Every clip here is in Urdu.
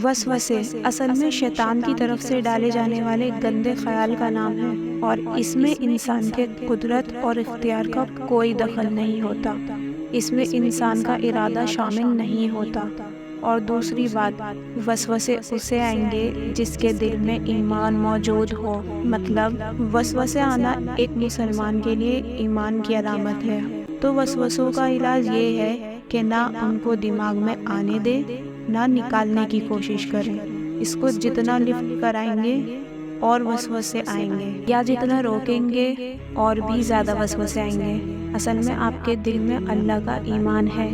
وسوسے اصل میں شیطان کی طرف سے ڈالے جانے والے گندے خیال کا نام ہے، اور اس میں انسان کے قدرت اور اختیار کا کوئی دخل نہیں ہوتا، اس میں انسان کا ارادہ شامل نہیں ہوتا۔ اور دوسری بات، وسوسے اسے آئیں گے جس کے دل میں ایمان موجود ہو، مطلب وسوسے آنا ایک مسلمان کے لیے ایمان کی علامت ہے۔ تو وسوسوں کا علاج یہ ہے کہ نہ ان کو دماغ میں آنے دے، نہ نکالنے کی کوشش کریں۔ اس کو جتنا لفٹ کرائیں گے اور وسوسے آئیں گے، یا جتنا روکیں گے اور بھی زیادہ وسوسے آئیں گے۔ اصل میں آپ کے دل میں اللہ کا ایمان ہے،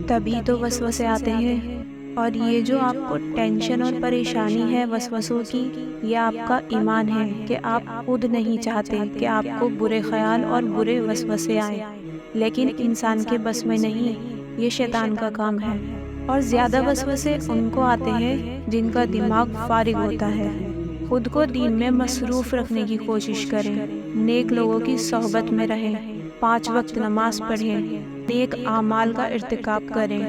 تبھی تو وسوسے آتے ہیں۔ اور یہ جو آپ کو ٹینشن اور پریشانی ہے وسوسوں کی، یہ آپ کا ایمان ہے کہ آپ خود نہیں چاہتے کہ آپ کو برے خیال اور برے وسوسے آئیں، لیکن انسان کے بس میں نہیں، یہ شیطان کا کام ہے۔ اور زیادہ وسوسے ان کو آتے ہیں جن کا دماغ فارغ ہوتا ہے۔ خود کو دین میں مصروف رکھنے کی کوشش کریں، نیک لوگوں کی صحبت میں رہیں، 5 وقت نماز پڑھیں، نیک اعمال کا ارتکاب کریں،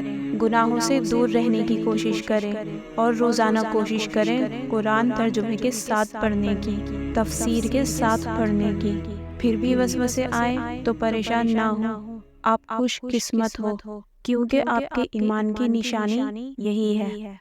گناہوں سے دور رہنے کی کوشش کریں، اور روزانہ کوشش کریں قرآن ترجمے کے ساتھ پڑھنے کی، تفسیر کے ساتھ پڑھنے کی۔ پھر بھی وسوسے آئیں تو پریشان نہ ہوں، آپ خوش قسمت ہو، کیونکہ آپ کے ایمان کی نشانی یہی ہے۔